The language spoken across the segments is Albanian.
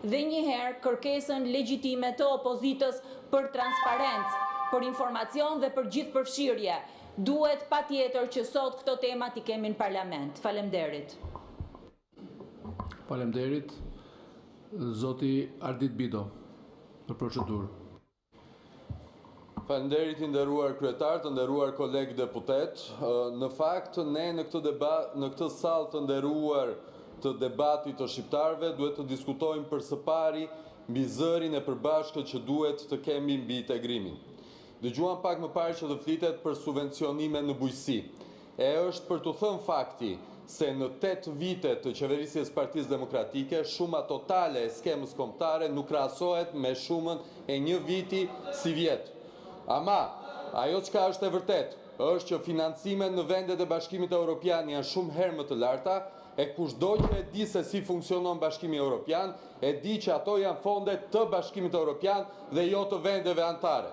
dhe njëherë kërkesën legjitime të opozitës për transparencë, për informacion dhe për gjithë përfshirje. Duhet patjetër që sot këto tema t'i kemi në parlament. Faleminderit. Faleminderit. Zoti Ardit Bido, për procedurë. Faleminderit i nderuar kryetar, të nderuar kolegë deputet. Në fakt, ne në këtë sallë të nderuar të debatit të shqiptarëve duhet të diskutojmë për së pari mbi zërin e përbashkët që duhet të kemi mbi integrimin. Dëgjuam pak më parë që të flitet për subvencionime në bujqësi. Është për të thënë fakti se në 8 vite të qeverisjes Partisë Demokratike, shuma totale e skemës kombëtare nuk krahasohet me shumën e një viti si vjet. Ama, ajo çka është e vërtet, është që financimet në vendet e Bashkimit Evropian janë shumë herë më të larta, e kushdo që e di se si funksionon Bashkimi Evropian, e di që ato janë fonde të Bashkimit Evropian dhe jo të vendeve anëtare.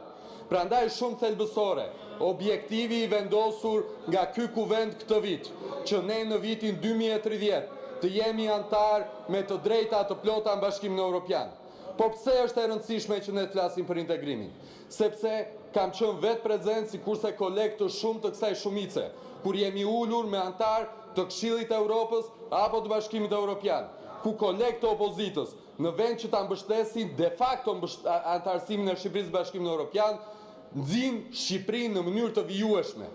Prandaj shumë thelbësore, objektivi i vendosur nga ky kuvend këtë vit, që ne në vitin 2030 të jemi anëtar me të drejta të plota në Bashkimin Evropian. Po pse është e rëndësishme që ne të flasim për integrimin? Sepse kam qenë vetë prezent si kurse kolegë të shumë të kësaj shumice, kur jemi ulur me antar të Këshillit të Evropës apo të Bashkimit Evropian, ku kolegë të opozitës, në vend që ta mbështesin de facto antarësimin e Shqipërisë Bashkimin Evropian, nxjin Shqipërinë në mënyrë të vijueshme.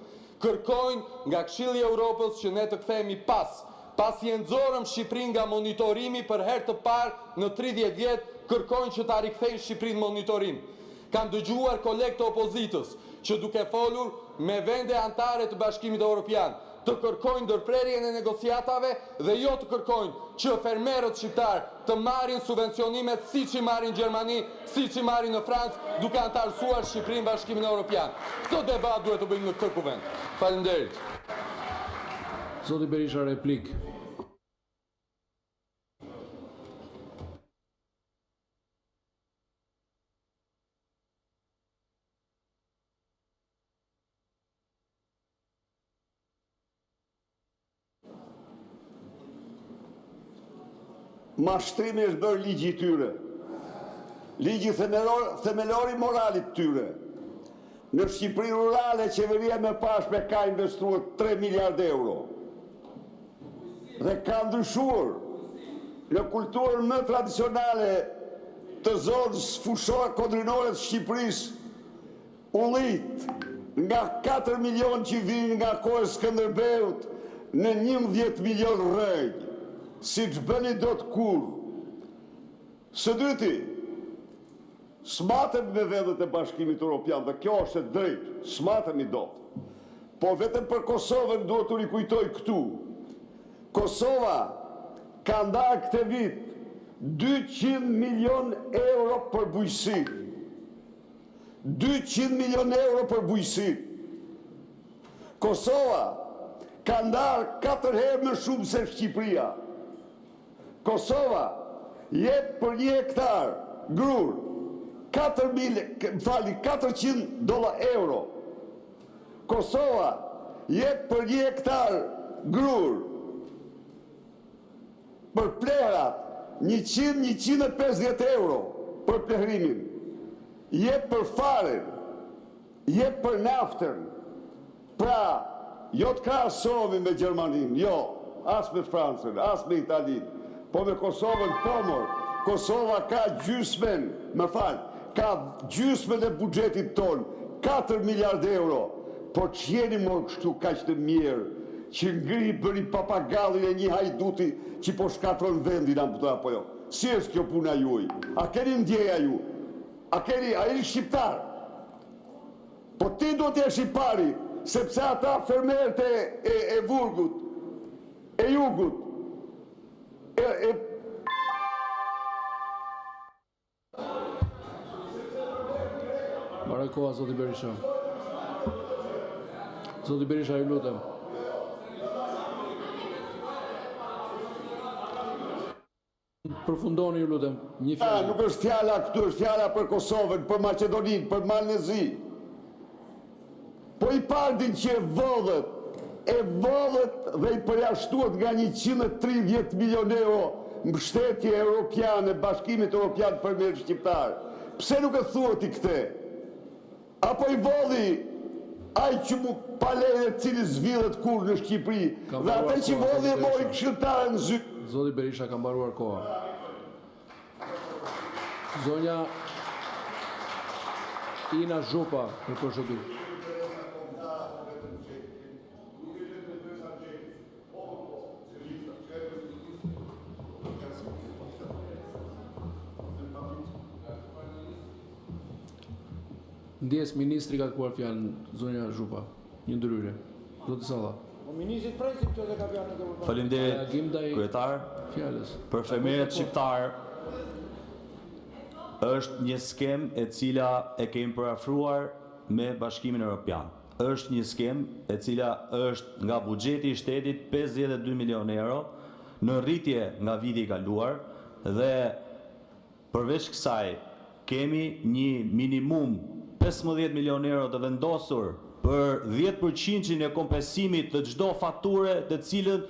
Kërkojnë nga Këshilli i Evropës që ne të kthehemi pasi e nxorëm Shqipërinë nga monitorimi për herë të parë në 30 vjet, kërkojnë që ta rikthejnë Shqipërinë monitorim. Kam dëgjuar kolegë të opozitës që duke folur me vende anëtare të Bashkimit Evropian të kërkojnë ndërprerjen e negociatave dhe jo të kërkojnë që fermerët shqiptar të marrin subvencionimet siç i marrin në Gjermani, siç i marrin në Francë, duke antarësuar Shqipërinë Bashkimin Evropian. Këtë debat duhet të bëjmë në këtë kuvend. Faleminderit. Zoti Berisha, replik. Mashtrimi është bërë ligji i tyre. Ligji themelor i moralit tyre. Në Shqipëri rurale, qeveria me pashme ka investuar 3 miliard euro. Dhe ka ndryshuar në kulturën më tradicionale të zonës fushore kodrinore të Shqipërisë ullit nga 4 milion që vinë nga kohë Skënderbeut në 11 milion rrëj. Si që bëni do të kur. Së dyti, smatëm me vendet e Bashkimit Evropian, dhe kjo është e drejtë, smatëm i do të. Po vetëm për Kosovën duhet të rikujtoj këtu. Kosova ka ndarë këtë vit 200 milion euro për bujqësi. 200 milion euro për bujqësi. Kosova ka ndarë 4 herë më shumë se Shqipëria. Kosova jep për 1 hektar grur $400 euro. Kosova jep për 1 hektar grur për plerat 100-150 euro për plehrimin. Jep për faren, jep për naftën. Pra, jo të krahasohemi me Gjermaninë, jo, as me Francën, as me Italinë. Po me Kosovën pomor, Kosova ka gjysmen, ka gjysmen e buxhetit ton, 4 miliard euro. Po që jeni morë kështu kaq të mirë, që ngri bëri papagallin e një hajduti që po shkatron vendin apo jo. Si është kjo puna juaj? A keni ndjeja ju? A jeni shqiptar? Po ti do t'jesh i pari, sepse ata fermerët e Vurgut, e Jugut, Barakoa, zoti Berisha. Zoti Berisha, ju lutem. Përfundoni, ju lutem. Një fjalë. Nuk është fjala këtu, është fjala për Kosovën, për Maqedoninë, për Malnezi. Po i pardin që e vodhët dhe i përjashtuat nga 130 milion euro mbështetje europiane, bashkimit europian për fermerët shqiptar. Pse nuk e thuat i këte? Apo i vodhi ai që mu palere cili zhvillet kur në Shqipëri, dhe atë që vodhi e mori këshilltare në zy. Zoti Berisha ka mbaruar koha. Zonja Ina Zhupa për procedurë. Ndjes ministri ka kërkuar fjalën, zonja Zhupa, një ndryrje. Zoti Salla. Faleminderit, kryetar. Fjalës. Për fermerët shqiptar është një skem e cila e kemi përafruar me Bashkimin Evropian. Është një skem e cila është nga buxheti i shtetit 52 milion euro në rritje nga viti i kaluar dhe përveç kësaj kemi një minimum 15 milion euro të vendosur për 10% e kompensimit të çdo fature të cilën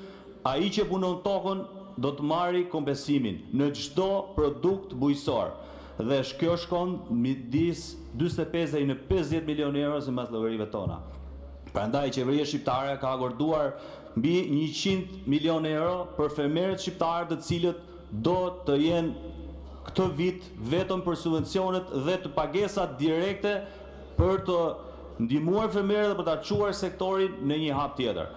ai që punon tokën do të marri kompensimin në çdo produkt bujqësor. Dhe kjo shkon midis 45 deri në 50 milion euro si mas llogarive tona. Prandaj qeveria shqiptare ka akorduar mbi 100 milion euro për fermerët shqiptarë të cilët do të jenë këtë vit vetëm për subvencionet dhe të pagesat direkte për të ndihmuar fermerët dhe për ta çuar sektorin në një hap tjetër.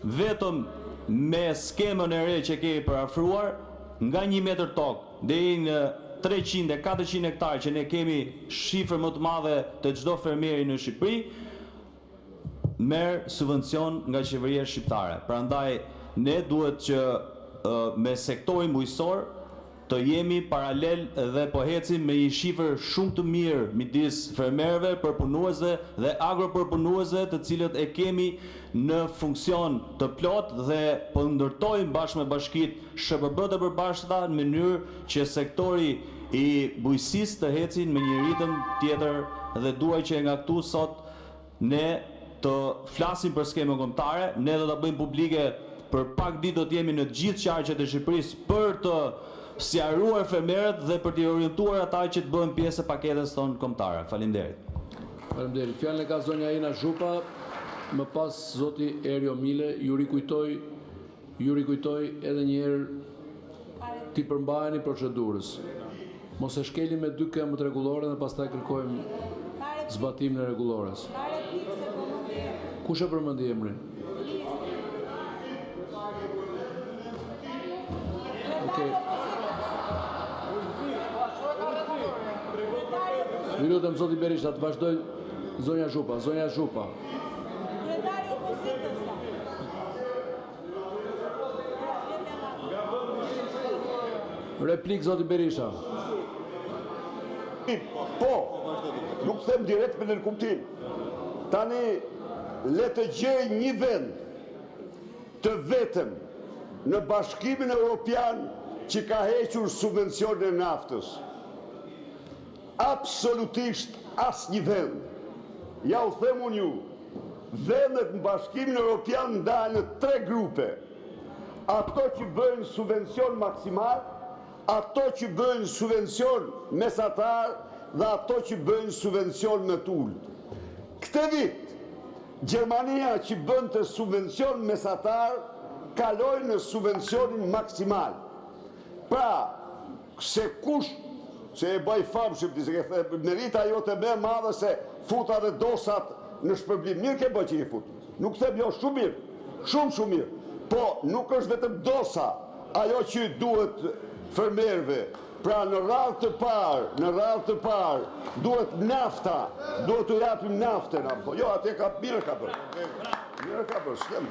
Vetëm me skemën e re që kemi përafruar nga 1 metër tokë deri në 300 e 400 hektar që ne kemi shifrë më të madhe të çdo fermeri në Shqipëri, merr subvencion nga qeveria shqiptare. Prandaj ne duhet që me sektorin bujqësor të jemi paralel dhe po ecim me një shifër shumë të mirë midis fermerëve, përpunuesve dhe agropërpunuesve, të cilët e kemi në funksion të plot dhe po ndërtojmë bashkë me bashkitë SHPB të përbashkëta në mënyrë që sektori i bujqësisë të ecin me një ritëm tjetër dhe duaj që nga këtu sot ne të flasim për skemën kombëtare, ne do ta bëjmë publike për pak ditë do të jemi në të gjithë qarqet e Shqipërisë për të sqaruar fermerët dhe për t'i orientuar ata që të bëhen pjesë e paketës tonë kombëtare. Faleminderit. Faleminderit. Fjalën e ka zonja Ina Zhupa, më pas zoti Erio Mile, ju rikujtoj edhe një herë ti përmbaheni procedurës. Mos e shkelim me 2 këmbë rregullore dhe pastaj kërkojmë zbatimin e rregullores. Kush e përmendi emrin? Okej. Ju lutem zoti Berisha të vazhdoj zonja Zhupa, zonja Zhupa. Replik zoti Berisha. Po, nuk them direkt me nënkumtim. Tani le të gjej një vend të vetëm në Bashkimin Evropian që ka hequr subvencionin e naftës. Absolutisht asnjë vend. Ja u them unë ju, vendet në Bashkimin Evropian ndahen në 3 grupe. Ato që bëjnë subvencion maksimal, ato që bëjnë subvencion mesatar dhe ato që bëjnë subvencion me të ulët. Këtë vit, Gjermania që bënte subvencion mesatar, kaloi në subvencionin maksimal. Pra, se kush, se e bëj famshëm, se merita jote më e madhe se futa dhe dosat në shpërblim. Mirë ke bëj që i fut. Nuk them jo, shumë mirë, shumë mirë. Po, nuk është vetëm dosa, ajo që duhet fermerëve. Pra në radhë të parë, duhet nafta, duhet të japim naftën. Jo, atje ka mirë ka bërë. Mirë ka bërë, s'kem.